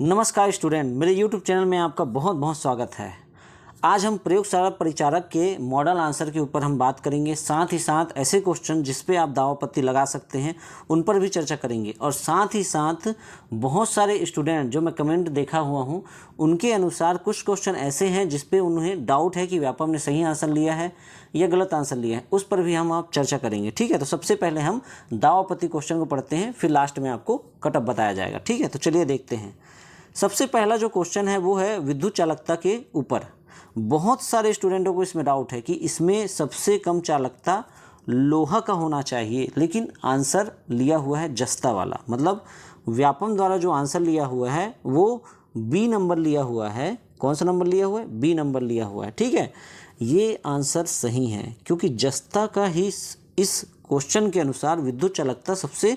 नमस्कार स्टूडेंट, मेरे YouTube channel में आपका बहुत बहुत स्वागत है। आज हम प्रयोगशाला परिचारक के मॉडल आंसर के ऊपर हम बात करेंगे। साथ ही साथ ऐसे क्वेश्चन जिस पे आप दावापत्ती लगा सकते हैं उन पर भी चर्चा करेंगे। और साथ ही साथ बहुत सारे स्टूडेंट जो मैं कमेंट देखा हुआ हूँ उनके अनुसार कुछ क्वेश्चन ऐसे हैं जिस पे उन्हें डाउट है कि व्यापम ने सही आंसर लिया है या गलत आंसर लिया है, उस पर भी हम आप चर्चा करेंगे। ठीक है, तो सबसे पहले हम दावापत्ती क्वेश्चन को पढ़ते हैं, फिर लास्ट में आपको कटअप बताया जाएगा। ठीक है, तो चलिए देखते हैं। सबसे पहला जो क्वेश्चन है वो है विद्युत चालकता के ऊपर। बहुत सारे स्टूडेंटों को इसमें डाउट है कि इसमें सबसे कम चालकता लोहा का होना चाहिए, लेकिन आंसर लिया हुआ है जस्ता वाला। मतलब व्यापम द्वारा जो आंसर लिया हुआ है वो बी नंबर लिया हुआ है। कौन सा नंबर लिया हुआ है? बी नंबर लिया हुआ है। ठीक है, ये आंसर सही है क्योंकि जस्ता का ही इस क्वेश्चन के अनुसार विद्युत चालकता सबसे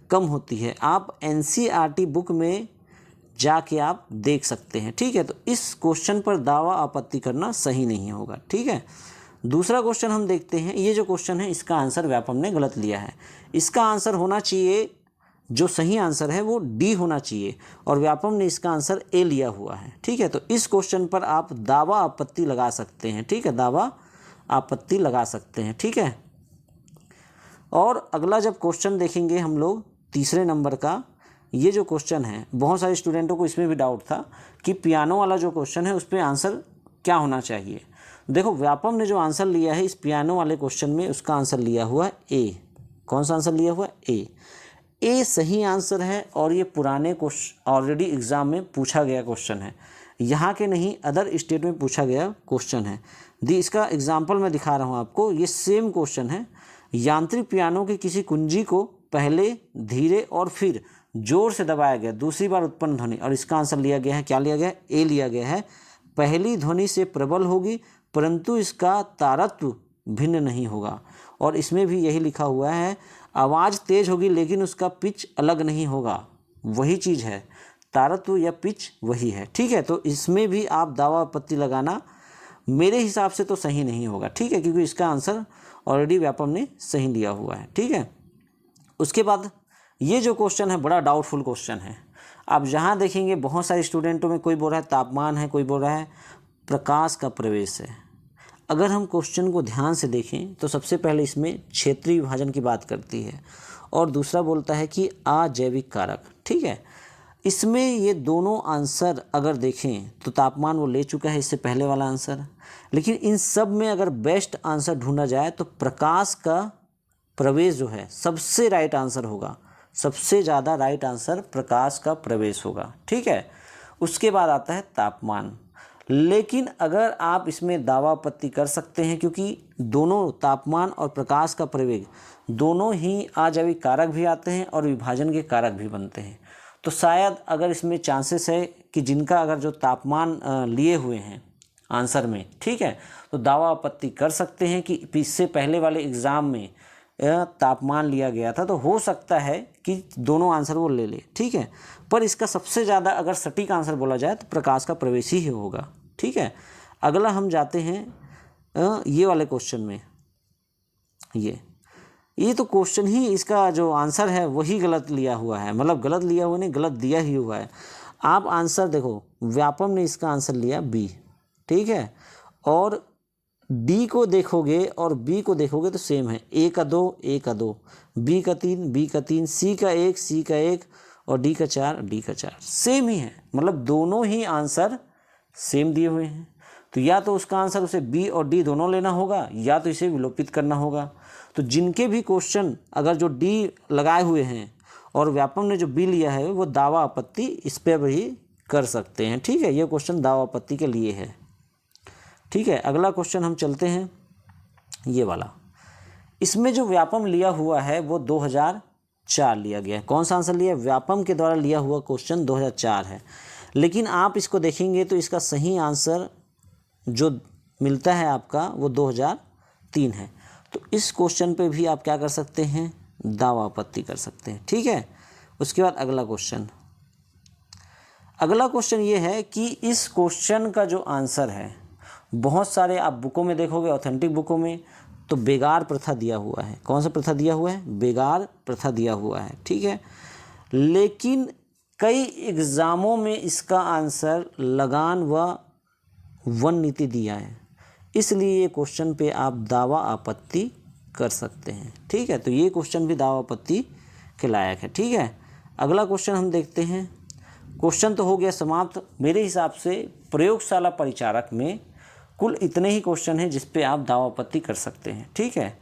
कम होती है। आप NCERT बुक में जाके आप देख सकते हैं। ठीक है, तो इस क्वेश्चन पर दावा आपत्ति करना सही नहीं होगा। ठीक है, दूसरा क्वेश्चन हम देखते हैं। ये जो क्वेश्चन है इसका आंसर व्यापम ने गलत लिया है। इसका आंसर होना चाहिए, जो सही आंसर है वो डी होना चाहिए, और व्यापम ने इसका आंसर ए लिया हुआ है। ठीक है, तो इस क्वेश्चन पर आप दावा आपत्ति लगा सकते हैं। ठीक है, दावा आपत्ति लगा सकते हैं। ठीक है, और अगला जब क्वेश्चन देखेंगे हम लोग तीसरे नंबर का, ये जो क्वेश्चन है बहुत सारे स्टूडेंटों को इसमें भी डाउट था कि पियानो वाला जो क्वेश्चन है उस पर आंसर क्या होना चाहिए। देखो, व्यापम ने जो आंसर लिया है इस पियानो वाले क्वेश्चन में, उसका आंसर लिया हुआ है ए। कौन सा आंसर लिया हुआ है? ए। ए सही आंसर है, और ये पुराने क्वेश्चन ऑलरेडी एग्जाम में पूछा गया क्वेश्चन है, यहाँ के नहीं अदर स्टेट में पूछा गया क्वेश्चन है। इसका एग्जाम्पल मैं दिखा रहा हूँ आपको। ये सेम क्वेश्चन है। यांत्रिक पियानो की किसी कुंजी को पहले धीरे और फिर जोर से दबाया गया, दूसरी बार उत्पन्न ध्वनि, और इसका आंसर लिया गया है, क्या लिया गया है? ए लिया गया है। पहली ध्वनि से प्रबल होगी परंतु इसका तारत्व भिन्न नहीं होगा। और इसमें भी यही लिखा हुआ है, आवाज़ तेज होगी लेकिन उसका पिच अलग नहीं होगा। वही चीज़ है, तारत्व या पिच वही है। ठीक है, तो इसमें भी आप दावा आपत्ति लगाना मेरे हिसाब से तो सही नहीं होगा। ठीक है, क्योंकि इसका आंसर ऑलरेडी व्यापम ने सही लिया हुआ है। ठीक है, उसके बाद ये जो क्वेश्चन है बड़ा डाउटफुल क्वेश्चन है। आप जहाँ देखेंगे बहुत सारे स्टूडेंटों में कोई बोल रहा है तापमान है, कोई बोल रहा है प्रकाश का प्रवेश है। अगर हम क्वेश्चन को ध्यान से देखें तो सबसे पहले इसमें क्षेत्रीय विभाजन की बात करती है, और दूसरा बोलता है कि अजैविक कारक। ठीक है, इसमें ये दोनों आंसर अगर देखें तो तापमान वो ले चुका है, इससे पहले वाला आंसर। लेकिन इन सब में अगर बेस्ट आंसर ढूंढा जाए तो प्रकाश का प्रवेश जो है सबसे राइट आंसर होगा। सबसे ज़्यादा राइट आंसर प्रकाश का प्रवेश होगा। ठीक है, उसके बाद आता है तापमान। लेकिन अगर आप इसमें दावा आपत्ति कर सकते हैं, क्योंकि दोनों तापमान और प्रकाश का प्रवेग दोनों ही अजैविक कारक भी आते हैं और विभाजन के कारक भी बनते हैं, तो शायद अगर इसमें चांसेस है कि जिनका अगर जो तापमान लिए हुए हैं आंसर में, ठीक है, तो दावा आपत्ति कर सकते हैं कि इससे पहले वाले एग्ज़ाम में तापमान लिया गया था, तो हो सकता है कि दोनों आंसर वो ले ले। ठीक है, पर इसका सबसे ज़्यादा अगर सटीक आंसर बोला जाए तो प्रकाश का प्रवेश ही होगा। ठीक है, अगला हम जाते हैं ये वाले क्वेश्चन में। ये तो क्वेश्चन ही इसका जो आंसर है वही गलत लिया हुआ है। मतलब गलत लिया हुआ नहीं, गलत दिया ही हुआ है। आप आंसर देखो, व्यापम ने इसका आंसर लिया बी। ठीक है, और डी को देखोगे और बी को देखोगे तो सेम है। ए का 2, ए का 2, बी का 3, बी का 3, सी का 1, सी का 1, और डी का 4, डी का 4, सेम ही है। मतलब दोनों ही आंसर सेम दिए हुए हैं। तो या तो उसका आंसर उसे बी और डी दोनों लेना होगा, या तो इसे विलोपित करना होगा। तो जिनके भी क्वेश्चन अगर जो डी लगाए हुए हैं और व्यापम ने जो बी लिया है, वो दावा आपत्ति इस पर भी कर सकते हैं। ठीक है, ये क्वेश्चन दावा आपत्ति के लिए है। ठीक है, अगला क्वेश्चन हम चलते हैं, ये वाला। इसमें जो व्यापम लिया हुआ है वो 2004 लिया गया है। कौन सा आंसर लिया? व्यापम के द्वारा लिया हुआ क्वेश्चन 2004 है। लेकिन आप इसको देखेंगे तो इसका सही आंसर जो मिलता है आपका वो 2003 है। तो इस क्वेश्चन पे भी आप क्या कर सकते हैं? दावा आपत्ति कर सकते हैं। ठीक है, उसके बाद अगला क्वेश्चन ये है कि इस क्वेश्चन का जो आंसर है, बहुत सारे आप बुकों में देखोगे, ऑथेंटिक बुकों में, तो बेगार प्रथा दिया हुआ है। कौन सा प्रथा दिया हुआ है? बेगार प्रथा दिया हुआ है। ठीक है, लेकिन कई एग्ज़ामों में इसका आंसर लगान व वन नीति दिया है, इसलिए ये क्वेश्चन पे आप दावा आपत्ति कर सकते हैं। ठीक है, तो ये क्वेश्चन भी दावा आपत्ति के लायक है। ठीक है, अगला क्वेश्चन हम देखते हैं। क्वेश्चन तो हो गया समाप्त। मेरे हिसाब से प्रयोगशाला परिचारक में कुल इतने ही क्वेश्चन हैं जिस पे आप दावा आपत्ति कर सकते हैं। ठीक है,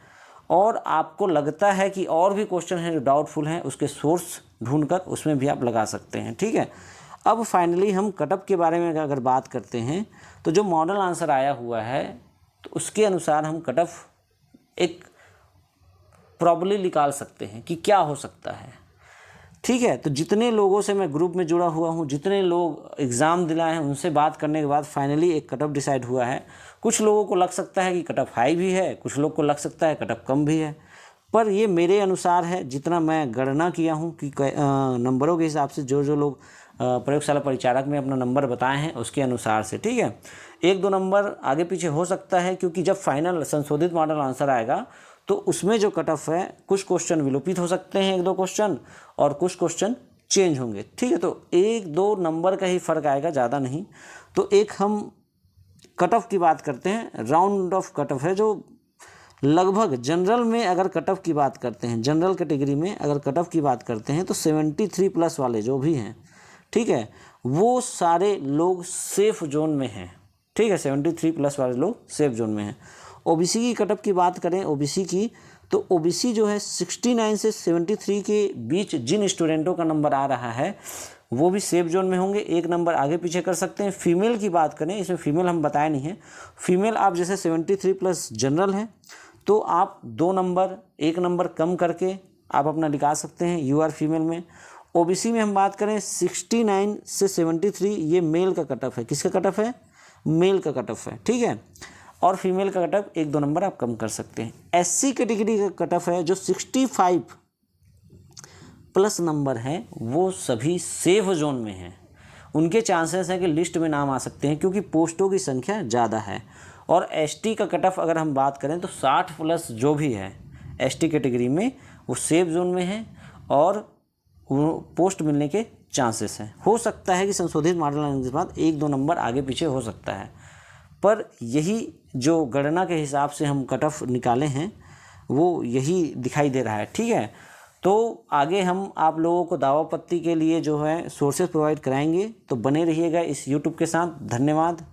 और आपको लगता है कि और भी क्वेश्चन हैं जो डाउटफुल हैं, उसके सोर्स ढूंढकर उसमें भी आप लगा सकते हैं। ठीक है, अब फाइनली हम कटअप के बारे में अगर बात करते हैं तो जो मॉडल आंसर आया हुआ है तो उसके अनुसार हम कटअप एक प्रॉब्ली निकाल सकते हैं कि क्या हो सकता है। ठीक है, तो जितने लोगों से मैं ग्रुप में जुड़ा हुआ हूँ, जितने लोग एग्ज़ाम दिलाए हैं, उनसे बात करने के बाद फाइनली एक कटअप डिसाइड हुआ है। कुछ लोगों को लग सकता है कि कटअप हाई भी है, कुछ लोग को लग सकता है कटअप कम भी है, पर ये मेरे अनुसार है, जितना मैं गणना किया हूँ कि नंबरों के हिसाब से जो लोग प्रयोगशाला परिचारक में अपना नंबर बताए हैं उसके अनुसार से। ठीक है, 1-2 नंबर आगे पीछे हो सकता है, क्योंकि जब फाइनल संशोधित मॉडल आंसर आएगा तो उसमें जो कट ऑफ है, कुछ क्वेश्चन विलोपित हो सकते हैं, 1-2 क्वेश्चन, और कुछ क्वेश्चन चेंज होंगे। ठीक है, तो 1-2 नंबर का ही फर्क आएगा, ज़्यादा नहीं। तो एक हम कट ऑफ की बात करते हैं, राउंड ऑफ कट ऑफ है जो लगभग जनरल में अगर कट ऑफ की बात करते हैं, जनरल कैटेगरी में अगर कट ऑफ की बात करते हैं तो 73 प्लस वाले जो भी हैं, ठीक है, वो सारे लोग सेफ जोन में हैं। ठीक है, 73 प्लस वाले लोग सेफ जोन में हैं। ओबीसी की कट ऑफ की बात करें, ओबीसी की, तो ओबीसी जो है 69 से 73 के बीच जिन स्टूडेंटों का नंबर आ रहा है वो भी सेफ जोन में होंगे, 1 नंबर आगे पीछे कर सकते हैं। फीमेल की बात करें, इसमें फीमेल हम बताए नहीं हैं, फीमेल आप जैसे 73 प्लस जनरल हैं तो आप 2 नंबर 1 नंबर कम करके आप अपना निकाल सकते हैं, यू आर फीमेल में। ओबीसी में हम बात करें 69 से 73, ये मेल का कट ऑफ है। किसका कट ऑफ है? मेल का कट ऑफ है। ठीक है, और फीमेल का कट ऑफ 1-2 नंबर आप कम कर सकते हैं। एससी कैटेगरी का कट ऑफ है जो 65 प्लस नंबर हैं, वो सभी सेफ जोन में हैं। उनके चांसेस हैं कि लिस्ट में नाम आ सकते हैं क्योंकि पोस्टों की संख्या ज़्यादा है। और एसटी का कट ऑफ अगर हम बात करें तो 60 प्लस जो भी है एसटी कैटेगरी में वो सेफ जोन में है और पोस्ट मिलने के चांसेस हैं। हो सकता है कि संशोधित मॉडल आने के बाद 1-2 नंबर आगे पीछे हो सकता है, पर यही जो गणना के हिसाब से हम कट ऑफ निकाले हैं वो यही दिखाई दे रहा है। ठीक है, तो आगे हम आप लोगों को दावा आपत्ति के लिए जो है सोर्सेज प्रोवाइड कराएंगे, तो बने रहिएगा इस यूट्यूब के साथ। धन्यवाद।